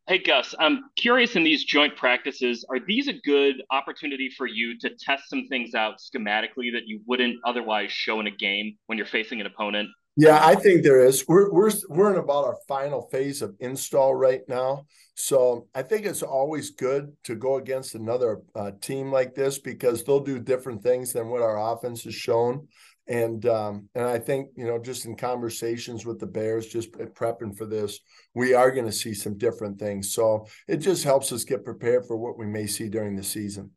Hey Gus, I'm curious in these joint practices, are these a good opportunity for you to test some things out schematically that you wouldn't otherwise show in a game when you're facing an opponent? Yeah, I think there is. We're in about our final phase of install right now, so I think it's always good to go against another team like this because they'll do different things than what our offense has shown, and I think just in conversations with the Bears, just prepping for this, we are going to see some different things. So it just helps us get prepared for what we may see during the season.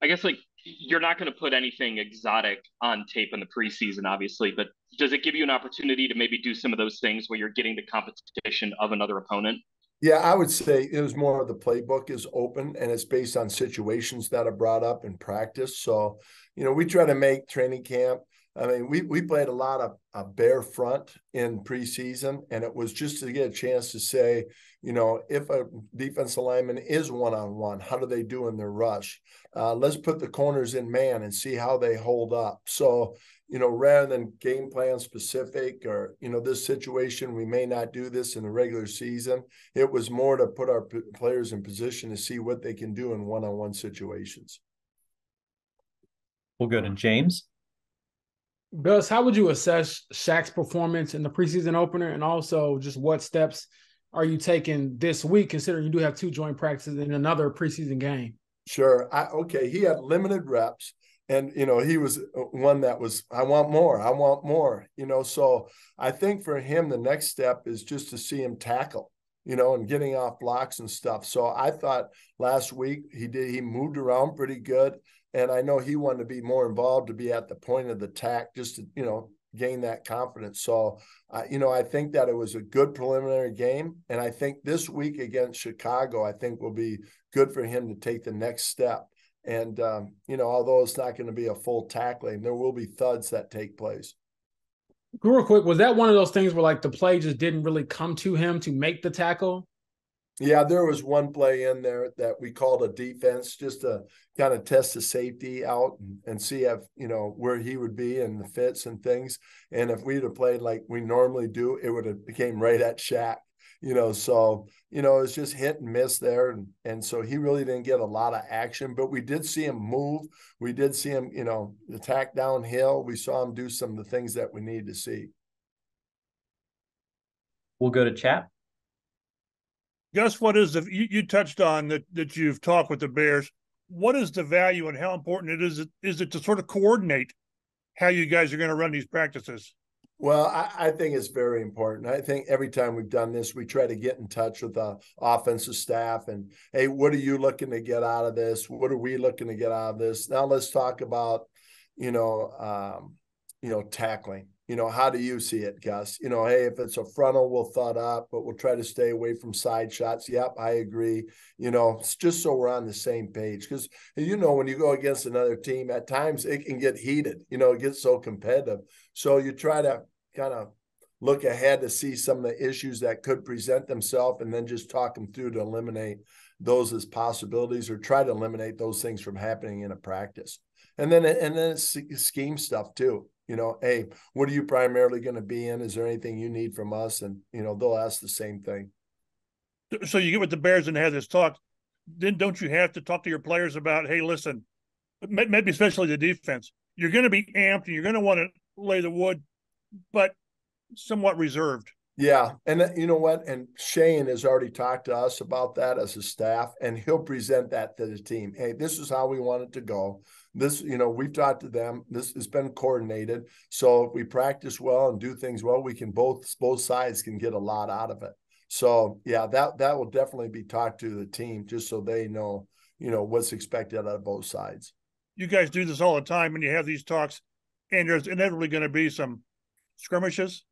I guess like you're not going to put anything exotic on tape in the preseason, obviously, but does it give you an opportunity to maybe do some of those things where you're getting the competition of another opponent? Yeah, I would say it was more of the playbook is open and it's based on situations that are brought up in practice. So, we try to make training camp. I mean, we played a lot of bare front in preseason, and it was just to get a chance to say, if a defensive lineman is one on one, how do they do in their rush? Let's put the corners in man and see how they hold up. So, rather than game plan specific or, this situation, we may not do this in the regular season. It was more to put our players in position to see what they can do in one-on-one situations. We'll go to James. Gus, how would you assess Shaq's performance in the preseason opener, and also just what steps are you taking this week, considering you do have two joint practices in another preseason game? Sure. Okay. He had limited reps. And, he was one that was, I want more. I want more. So I think for him, the next step is just to see him tackle, and getting off blocks and stuff. So I thought last week he moved around pretty good. And I know he wanted to be more involved, to be at the point of the tack, just to, gain that confidence. So, I think that it was a good preliminary game. And I think this week against Chicago, I think will be good for him to take the next step. And, although it's not going to be a full tackling, there will be thuds that take place. Real quick, was that one of those things where like the play just didn't really come to him to make the tackle? Yeah, there was one play in there that we called a defense just to kind of test the safety out and see if, where he would be and the fits and things. And if we'd have played like we normally do, it would have became right at Shaq, so, it's just hit and miss there. And so he really didn't get a lot of action, but we did see him move. We did see him, attack downhill. We saw him do some of the things that we need to see. We'll go to chat. Gus, what is you touched on that you've talked with the Bears? What is the value and how important it is it to sort of coordinate how you guys are going to run these practices? Well, I think it's very important. I think every time we've done this, we try to get in touch with the offensive staff and, hey, what are you looking to get out of this? What are we looking to get out of this? Now let's talk about, tackling. How do you see it, Gus? Hey, if it's a frontal, we'll thud up, but we'll try to stay away from side shots. Yep, I agree. It's just so we're on the same page. Because, when you go against another team, at times it can get heated. It gets so competitive. So you try to kind of look ahead to see some of the issues that could present themselves and then just talk them through to eliminate those as possibilities or try to eliminate those things from happening in a practice. And then it's scheme stuff too. Hey, what are you primarily going to be in? Is there anything you need from us? And, they'll ask the same thing. So you get with the Bears and have this talk. Then don't you have to talk to your players about, hey, listen, maybe especially the defense, you're going to be amped and you're going to want to lay the wood, but somewhat reserved. Yeah. And you know what? And Shane has already talked to us about that as a staff, and he'll present that to the team. Hey, this is how we want it to go. This, we've talked to them. This has been coordinated. So if we practice well and do things well, we can both sides can get a lot out of it. So yeah, that will definitely be talked to the team just so they know, what's expected out of both sides. You guys do this all the time when you have these talks, and there's inevitably going to be some skirmishes.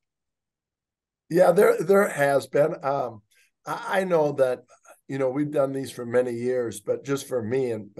Yeah, there has been. I know that we've done these for many years, but just for me and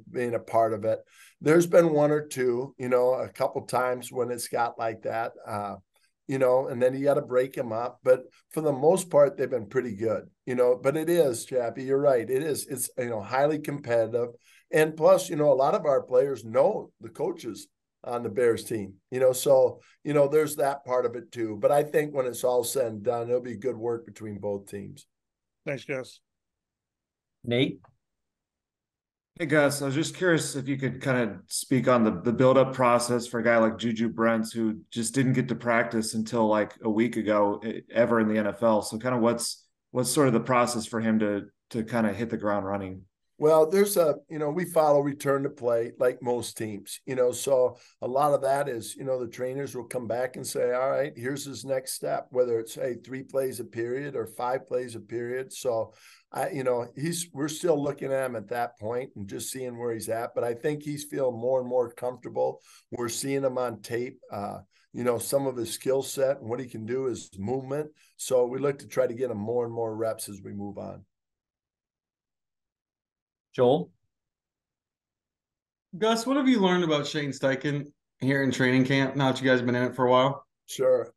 being a part of it, there's been one or two, a couple times when it's got like that, and then you got to break them up. But for the most part, they've been pretty good, But it is, Chappie, you're right. It is. It's highly competitive, and plus, a lot of our players know the coaches on the Bears team, so, there's that part of it too. But I think when it's all said and done, it'll be good work between both teams. Thanks, Gus. Nate? Hey Gus, I was just curious if you could kind of speak on the build-up process for a guy like Juju Brents who just didn't get to practice until like a week ago ever in the NFL. So kind of what's sort of the process for him to kind of hit the ground running? Well, there's we follow return to play like most teams, so a lot of that is, the trainers will come back and say, all right, here's his next step, whether it's, 3 plays a period or 5 plays a period. So we're still looking at him at that point and just seeing where he's at, but I think he's feeling more and more comfortable. We're seeing him on tape, some of his skill set and what he can do is movement. So we look to try to get him more and more reps as we move on. Joel? Gus, what have you learned about Shane Steichen here in training camp now that you guys have been in it for a while? Sure.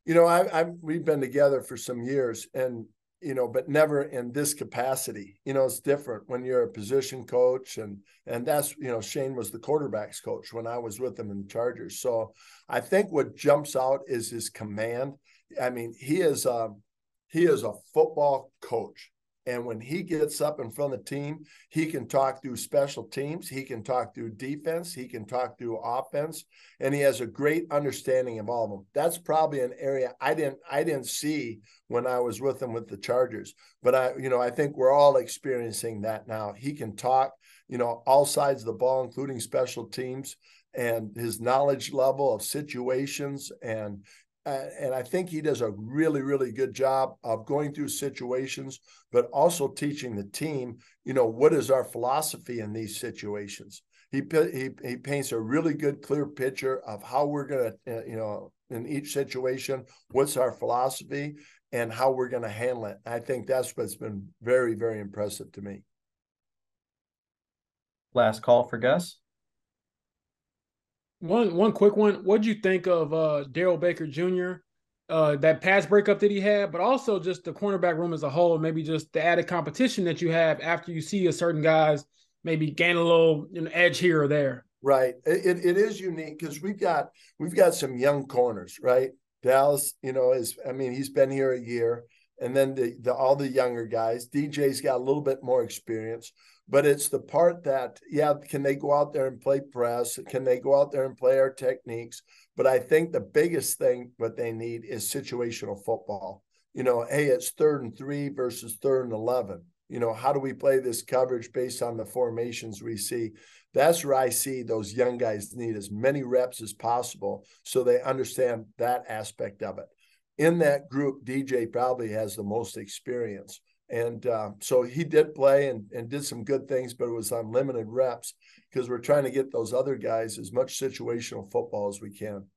We've been together for some years and, but never in this capacity. It's different when you're a position coach and that's, Shane was the quarterback's coach when I was with him in the Chargers. So I think what jumps out is his command. I mean, he is a football coach. And when he gets up in front of the team, he can talk through special teams. He can talk through defense. He can talk through offense. And he has a great understanding of all of them. That's probably an area I didn't see when I was with him with the Chargers. But I think we're all experiencing that now. He can talk, all sides of the ball, including special teams, and his knowledge level of situations and I think he does a really, really good job of going through situations, but also teaching the team, what is our philosophy in these situations. He paints a really good, clear picture of how we're going to, in each situation, what's our philosophy and how we're going to handle it. I think that's what's been very, very impressive to me. Last call for Gus. One quick one. What'd you think of Darrell Baker Jr., that pass breakup that he had, but also just the cornerback room as a whole, maybe just the added competition that you have after you see a certain guys maybe gain a little edge here or there? Right. It is unique because we've got some young corners, right? Dallas, he's been here a year. And then all the younger guys. DJ's got a little bit more experience. But it's the part that, can they go out there and play press? Can they go out there and play our techniques? But I think the biggest thing what they need is situational football. Hey, it's 3rd and 3 versus 3rd and 11. How do we play this coverage based on the formations we see? That's where I see those young guys need as many reps as possible so they understand that aspect of it. In that group, DJ probably has the most experience. And so he did play and did some good things, but it was on limited reps because we're trying to get those other guys as much situational football as we can.